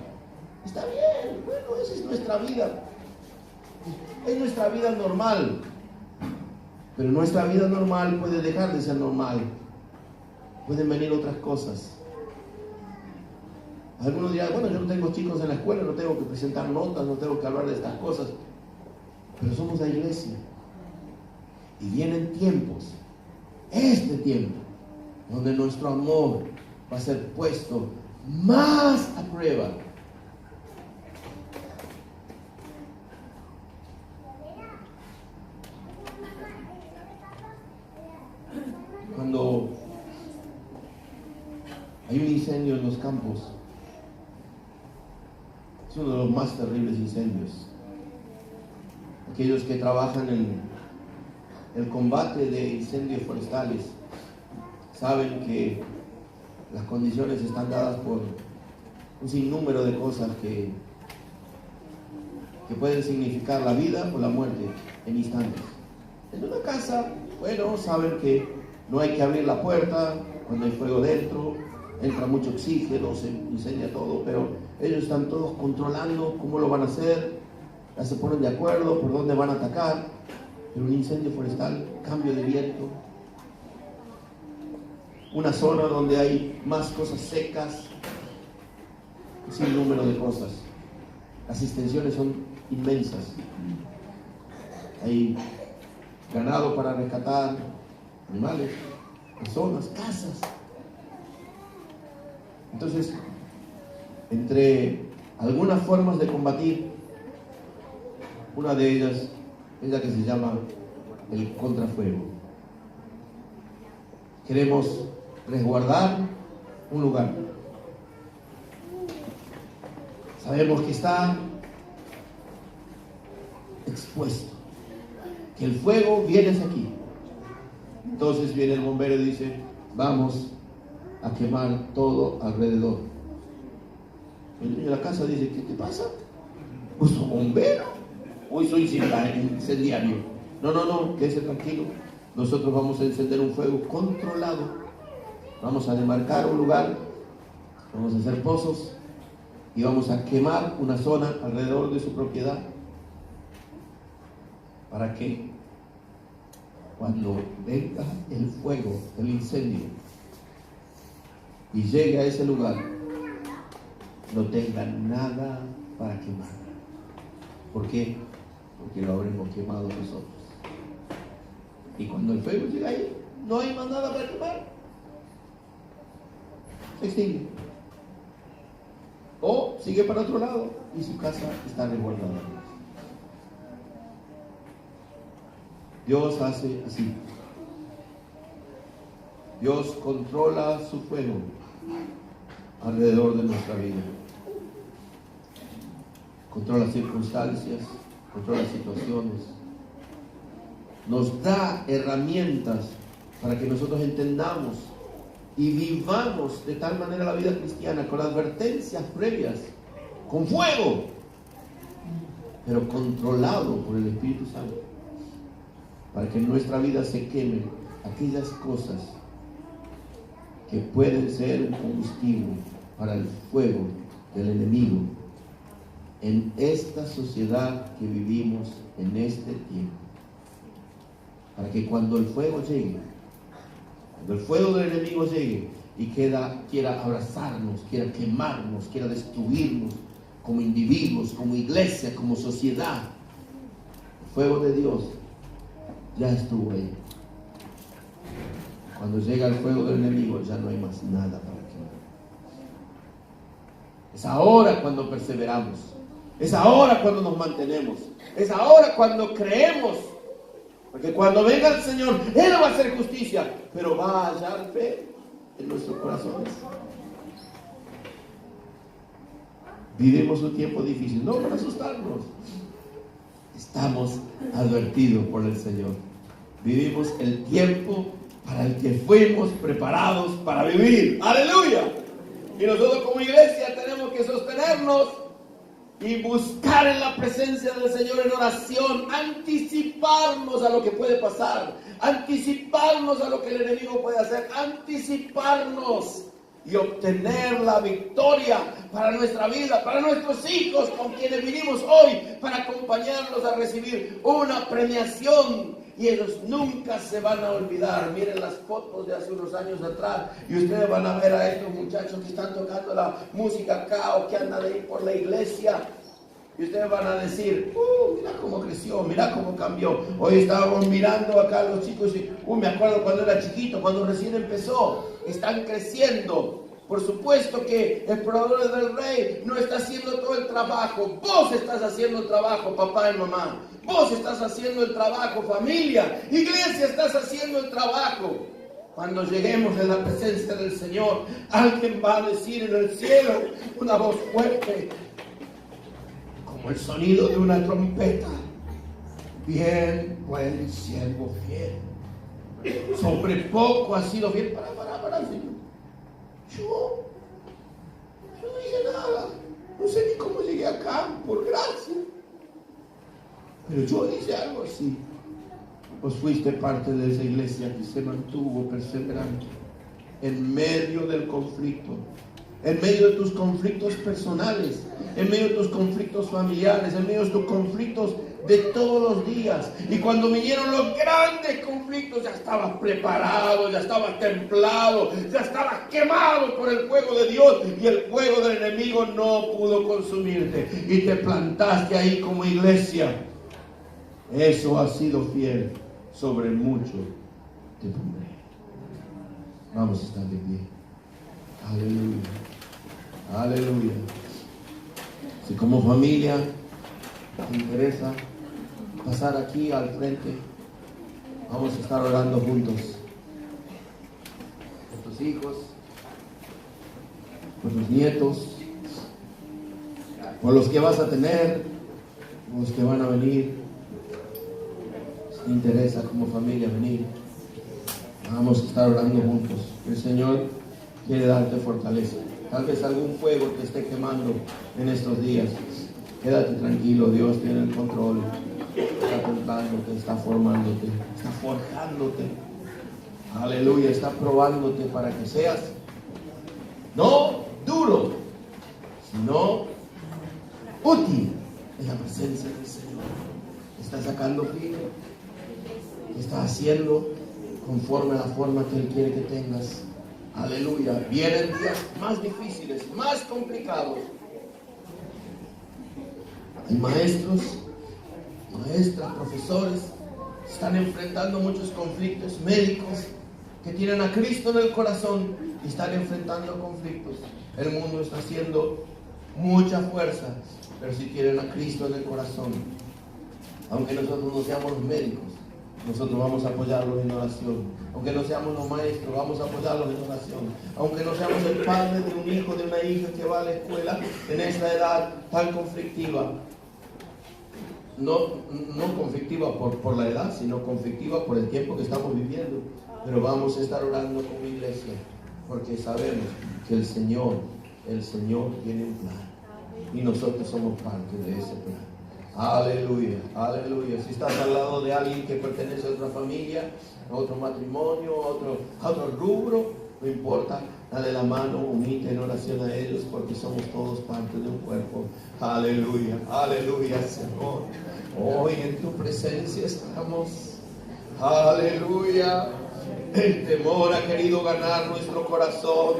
está bien, bueno, esa es nuestra vida. Es nuestra vida normal. Pero nuestra vida normal puede dejar de ser normal. Pueden venir otras cosas. Algunos dirán, bueno, yo no tengo chicos en la escuela, no tengo que presentar notas, no tengo que hablar de estas cosas. Pero somos la iglesia. Y vienen tiempos, este tiempo, donde nuestro amor va a ser puesto más a prueba. Cuando hay un incendio en los campos, es uno de los más terribles incendios. Aquellos que trabajan en el combate de incendios forestales saben que las condiciones están dadas por un sinnúmero de cosas que pueden significar la vida o la muerte en instantes. En una casa, bueno, saben que no hay que abrir la puerta cuando hay fuego dentro, entra mucho oxígeno, se incendia todo, pero ellos están todos controlando cómo lo van a hacer, ya se ponen de acuerdo por dónde van a atacar. Pero un incendio forestal, cambio de viento, una zona donde hay más cosas secas, un sinnúmero de cosas. Las extensiones son inmensas. Hay ganado para rescatar, animales, personas, casas. Entonces, entre algunas formas de combatir, una de ellas es la que se llama el contrafuego. Queremos resguardar un lugar. Sabemos que está expuesto, que el fuego viene hacia aquí. Entonces viene el bombero y dice, vamos a quemar todo alrededor. El dueño de la casa dice, ¿qué te pasa? ¿Pues soy bombero? Hoy soy incendiario. No, quédese tranquilo. Nosotros vamos a encender un fuego controlado. Vamos a demarcar un lugar, vamos a hacer pozos y vamos a quemar una zona alrededor de su propiedad. ¿Para qué? Cuando venga el fuego, el incendio, y llegue a ese lugar, no tenga nada para quemar. ¿Por qué? Porque lo habremos quemado nosotros. Y cuando el fuego llega ahí, no hay más nada para quemar. Se extingue. O sigue para otro lado y su casa está resguardada. Dios hace así. Dios controla su fuego alrededor de nuestra vida. Controla circunstancias, controla situaciones. Nos da herramientas para que nosotros entendamos y vivamos de tal manera la vida cristiana, con advertencias previas, con fuego, pero controlado por el Espíritu Santo, para que en nuestra vida se quemen aquellas cosas que pueden ser un combustible para el fuego del enemigo en esta sociedad que vivimos en este tiempo. Para que cuando el fuego llegue, cuando el fuego del enemigo llegue y quiera abrazarnos, quiera quemarnos, quiera destruirnos como individuos, como iglesia, como sociedad, el fuego de Dios ya estuvo ahí. Cuando llega el fuego del enemigo ya no hay más nada para quemar. Es ahora cuando perseveramos. Es ahora cuando nos mantenemos. Es ahora cuando creemos. Porque cuando venga el Señor, Él va a hacer justicia, pero va a hallar fe en nuestros corazones. Vivimos un tiempo difícil, no para asustarnos. Estamos advertidos por el Señor. Vivimos el tiempo para el que fuimos preparados para vivir. ¡Aleluya! Y nosotros como iglesia tenemos que sostenernos y buscar en la presencia del Señor en oración, anticiparnos a lo que puede pasar, anticiparnos a lo que el enemigo puede hacer, anticiparnos y obtener la victoria para nuestra vida, para nuestros hijos con quienes vinimos hoy para acompañarlos a recibir una premiación. Y ellos nunca se van a olvidar. Miren las fotos de hace unos años atrás y ustedes van a ver a estos muchachos que están tocando la música acá o que andan ahí por la iglesia. Y ustedes van a decir, mira cómo creció, mira cómo cambió. Hoy estábamos mirando acá a los chicos y, me acuerdo cuando era chiquito, cuando recién empezó. Están creciendo. Por supuesto que el proveedor del rey no está haciendo todo el trabajo. Vos estás haciendo el trabajo, papá y mamá. Vos estás haciendo el trabajo, familia. Iglesia, estás haciendo el trabajo. Cuando lleguemos en la presencia del Señor, alguien va a decir en el cielo, una voz fuerte, como el sonido de una trompeta: bien, buen siervo fiel. Sobre poco has sido fiel. Para, Señor. Yo no dije nada. No sé ni cómo llegué acá, por gracia. Pero yo hice algo así. Vos fuiste parte de esa iglesia que se mantuvo perseverante en medio del conflicto, en medio de tus conflictos personales, en medio de tus conflictos familiares, en medio de tus conflictos de todos los días. Y cuando vinieron los grandes conflictos, ya estabas preparado, ya estabas templado, ya estabas quemado por el fuego de Dios, y el fuego del enemigo no pudo consumirte, y te plantaste ahí como iglesia. Eso ha sido fiel. Sobre mucho te pondré. Vamos a estar de pie. Aleluya. Aleluya. Si como familia te interesa pasar aquí al frente, vamos a estar orando juntos. Por tus hijos, por tus nietos, por los que vas a tener, por los que van a venir. Si te interesa como familia venir, vamos a estar orando juntos. El Señor quiere darte fortaleza. Tal vez algún fuego te esté quemando en estos días. Quédate tranquilo, Dios tiene el control. Está templándote, está formándote, está forjándote. Aleluya, está probándote para que seas no duro, sino útil en la presencia del Señor. Está sacando filo, está haciendo conforme a la forma que Él quiere que tengas. Aleluya. Vienen días más difíciles, más complicados. Hay maestros, maestras, profesores, están enfrentando muchos conflictos. Médicos que tienen a Cristo en el corazón y están enfrentando conflictos. El mundo está haciendo mucha fuerza, pero si tienen a Cristo en el corazón, aunque nosotros no seamos los médicos, nosotros vamos a apoyarlos en oración. Aunque no seamos los maestros, vamos a apoyarlos en oración. Aunque no seamos el padre de un hijo, de una hija que va a la escuela en esta edad tan conflictiva. No conflictiva por la edad, sino conflictiva por el tiempo que estamos viviendo. Pero vamos a estar orando como iglesia, porque sabemos que el Señor tiene un plan. Y nosotros somos parte de ese plan. Aleluya, aleluya. Si estás al lado de alguien que pertenece a otra familia, a otro matrimonio, a otro rubro, no importa, dale la mano, unite en oración a ellos, porque somos todos parte de un cuerpo. Aleluya, aleluya, Señor. Hoy en tu presencia estamos. Aleluya. El temor ha querido ganar nuestro corazón.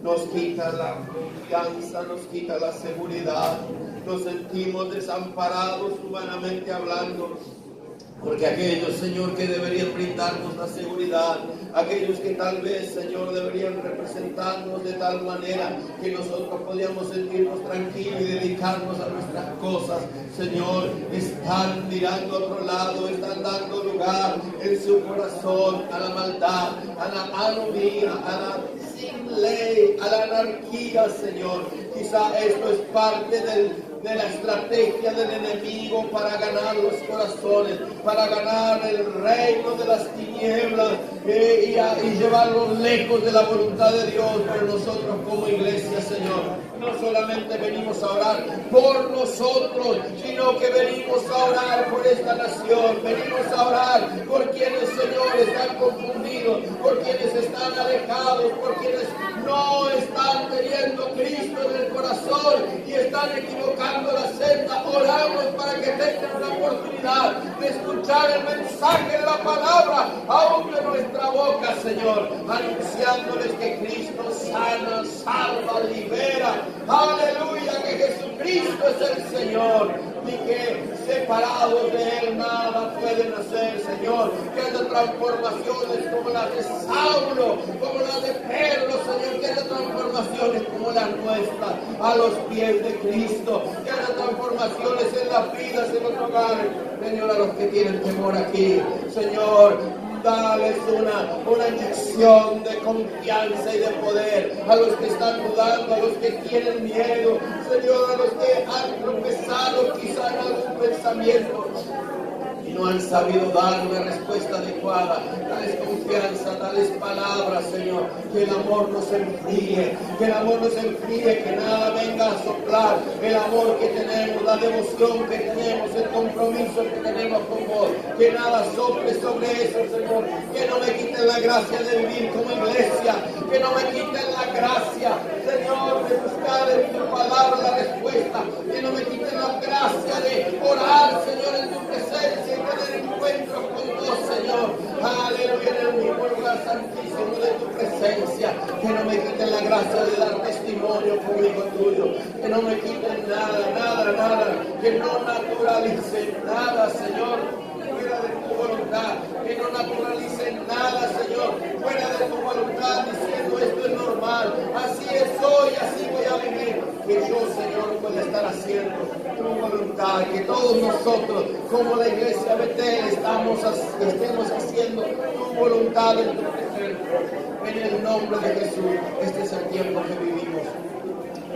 Nos quita la confianza, nos quita la seguridad. Nos sentimos desamparados humanamente hablando, porque aquellos, Señor, que deberían brindarnos la seguridad, aquellos que tal vez, Señor, deberían representarnos de tal manera que nosotros podíamos sentirnos tranquilos y dedicarnos a nuestras cosas, Señor, están mirando a otro lado, están dando lugar en su corazón a la maldad, a la anomía, a la sin ley, a la anarquía, Señor. Quizá esto es parte de la estrategia del enemigo para ganar los corazones, para ganar el reino de las tinieblas y llevarlos lejos de la voluntad de Dios. Pero nosotros como iglesia, Señor, no solamente venimos a orar por nosotros, sino que venimos a orar por esta nación, venimos a orar por quienes, Señor, están confundidos, por quienes están alejados, por quienes no están teniendo Cristo en el corazón y están equivocando la senda. Oramos para que tengan la oportunidad de escuchar el mensaje de la palabra aún de nuestra boca, Señor, anunciándoles que Cristo sana, salva, libera. Aleluya, que Jesucristo es el Señor y que separados de Él nada pueden hacer, Señor. Que haya transformaciones como las de Saulo, como las de Pedro, Señor. Que haya transformaciones como las nuestras a los pies de Cristo. Que haya transformaciones en las vidas, en los hogares, Señor, a los que tienen temor aquí, Señor. Dales una inyección de confianza y de poder a los que están dudando, a los que tienen miedo, Señor, a los que han tropezado quizá en algún pensamiento y no han sabido dar una respuesta adecuada. Dales confianza, dales palabras, Señor. Que el amor nos enfríe, que el amor nos enfríe, que nada venga a soplar el amor que tenemos, la devoción que tenemos, el compromiso que tenemos con vos. Que nada sople sobre eso, Señor. Que no me quiten la gracia de vivir como iglesia, que no me quiten la gracia, Señor, de buscar en tu palabra la respuesta, que no me quiten la gracia de orar, Señor, en tu presencia, tener encuentros con vos, Señor. Aleluya, en el mismo lugar santísimo de tu presencia. Que no me quiten la gracia de dar testimonio como hijo tuyo. Que no me quiten nada. Que no naturalicen nada, Señor, fuera de tu voluntad. Que no naturalicen nada, Señor, fuera de tu voluntad, diciendo esto es normal, así es hoy, así voy a vivir. Que yo, Señor, pueda estar haciendo tu voluntad, que todos nosotros, como la iglesia Betel, estemos haciendo tu voluntad en tu presencia. En el nombre de Jesús, este es el tiempo que vivimos.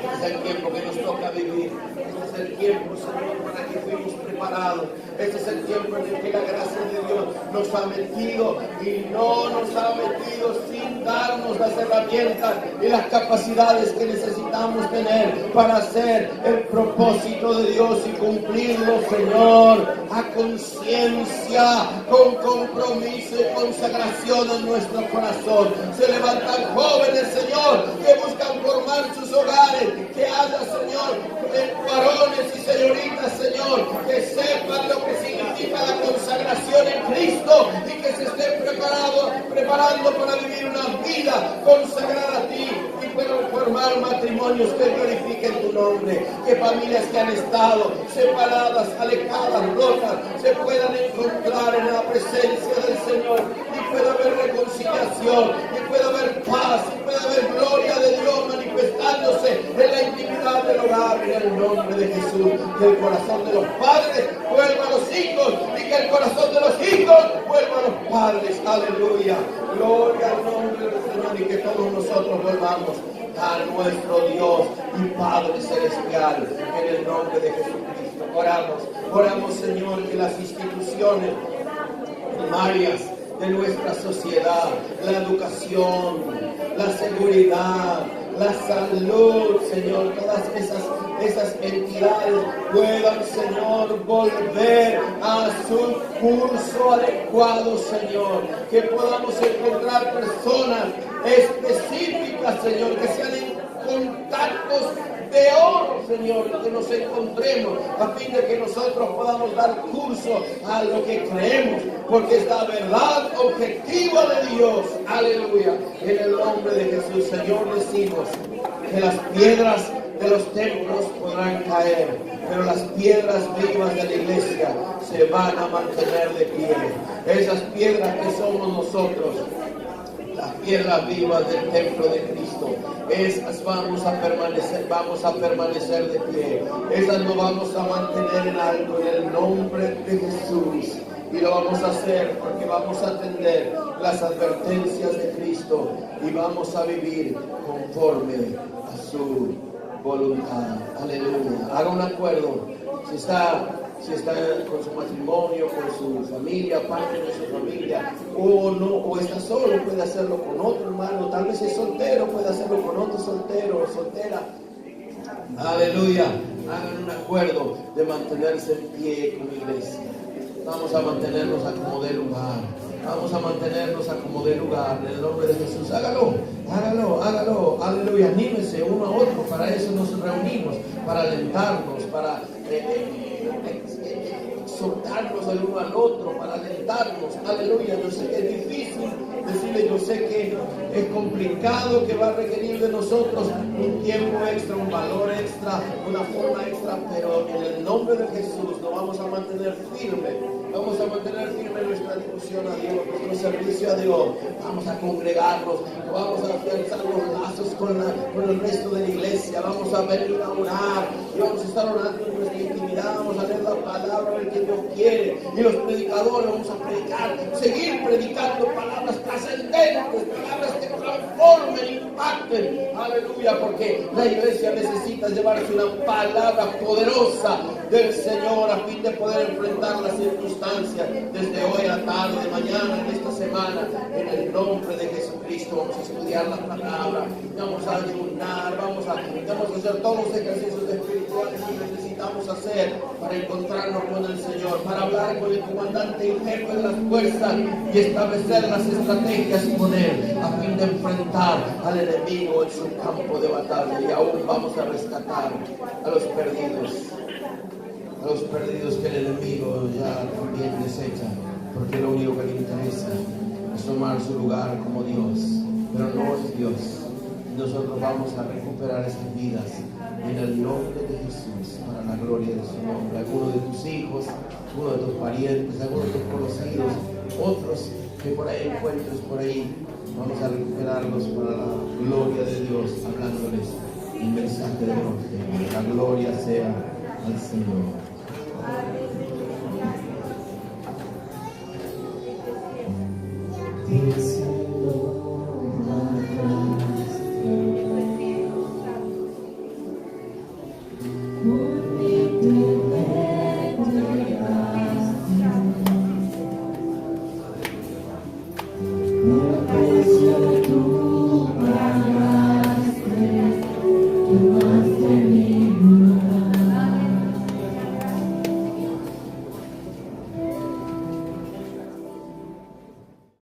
Este es el tiempo que nos toca vivir. Este es el tiempo, Señor, para que fuimos preparados. Este es el tiempo en el que la gracia de Dios nos ha metido y no nos ha metido sin darnos las herramientas y las capacidades que necesitamos tener para hacer el propósito de Dios y cumplirlo, Señor, a conciencia, con compromiso y consagración en nuestro corazón. Se levantan jóvenes, Señor, que buscan formar sus hogares, que haya, Señor, varones y señoritas, Señor, que sepan lo que significa la consagración en Cristo y que se estén preparando para vivir una vida consagrada a ti y puedan formar matrimonios que glorifiquen tu nombre. Que familias que han estado separadas, alejadas, rotas, se puedan encontrar en la presencia del Señor y pueda haber reconciliación y pueda haber paz y pueda haber gloria de Dios manifestándose en la intimidad del hogar, en el nombre de Jesús. Que el corazón de los padres vuelva a los hijos y que el corazón de los hijos vuelva a los padres. Aleluya, gloria al nombre del Señor, y que todos nosotros volvamos a nuestro Dios y Padre Celestial en el nombre de Jesucristo. Oramos, Señor, que las instituciones primarias de nuestra sociedad, la educación, la seguridad, la salud, Señor, todas esas entidades puedan, Señor, volver a su curso adecuado, Señor. Que podamos encontrar personas específicas, Señor, que sean en contactos de oro, Señor, que nos encontremos a fin de que nosotros podamos dar curso a lo que creemos, porque es la verdad objetiva de Dios. Aleluya. En el nombre de Jesús, Señor, decimos que las piedras de los templos podrán caer, pero las piedras vivas de la iglesia se van a mantener de pie. Esas piedras que somos nosotros, las piedras vivas del templo de Cristo. Esas vamos a permanecer de pie. Esas nos vamos a mantener en alto en el nombre de Jesús. Y lo vamos a hacer porque vamos a atender las advertencias de Cristo y vamos a vivir conforme a su voluntad. Aleluya. Haga un acuerdo. Si está con su matrimonio, con su familia, parte de su familia, o no, o está solo, puede hacerlo con otro hermano. Tal vez es soltero, puede hacerlo con otro soltero o soltera. Aleluya. Hagan un acuerdo de mantenerse en pie como iglesia. Vamos a mantenernos a como dé lugar. Vamos a mantenernos a como dé lugar. En el nombre de Jesús. Hágalo. Aleluya. Anímese uno a otro. Para eso nos reunimos. Para alentarnos. Para exhortarnos el uno al otro. Para alentarnos. Aleluya. Yo sé que es difícil decirle. Yo sé que es complicado. Que va a requerir de nosotros un tiempo extra. Un valor extra. Una forma extra. Pero en el nombre de Jesús nos vamos a mantener firmes. Vamos a mantener firme nuestra devoción a Dios, nuestro servicio a Dios. Vamos a congregarnos, vamos a afianzar los lazos con el resto de la iglesia. Vamos a venir a orar y vamos a estar orando en nuestra intimidad. Vamos a leer la palabra del que Dios quiere. Y los predicadores vamos a predicar, seguir predicando palabras trascendentes, palabras que transformen, impacten. Aleluya, porque la iglesia necesita llevarse una palabra poderosa del Señor a fin de poder enfrentar las circunstancias desde hoy a tarde, mañana, en esta semana. En el nombre de Jesucristo vamos a estudiar la palabra, vamos a ayunar, vamos a hacer todos los ejercicios espirituales que necesitamos hacer para encontrarnos con el Señor, para hablar con el comandante en jefe de las fuerzas y establecer las estrategias con Él a fin de enfrentar al enemigo en su campo de batalla. Y aún vamos a rescatar a los perdidos que el enemigo ya también desecha, porque lo único que le interesa es tomar su lugar como Dios, pero no es Dios. Nosotros vamos a recuperar esas vidas en el nombre de Jesús, para la gloria de su nombre. Algunos de tus hijos, algunos de tus parientes, algunos de tus conocidos, otros que por ahí encuentres por ahí, vamos a recuperarlos para la gloria de Dios, hablándoles el mensaje de Dios. La gloria sea al Señor. This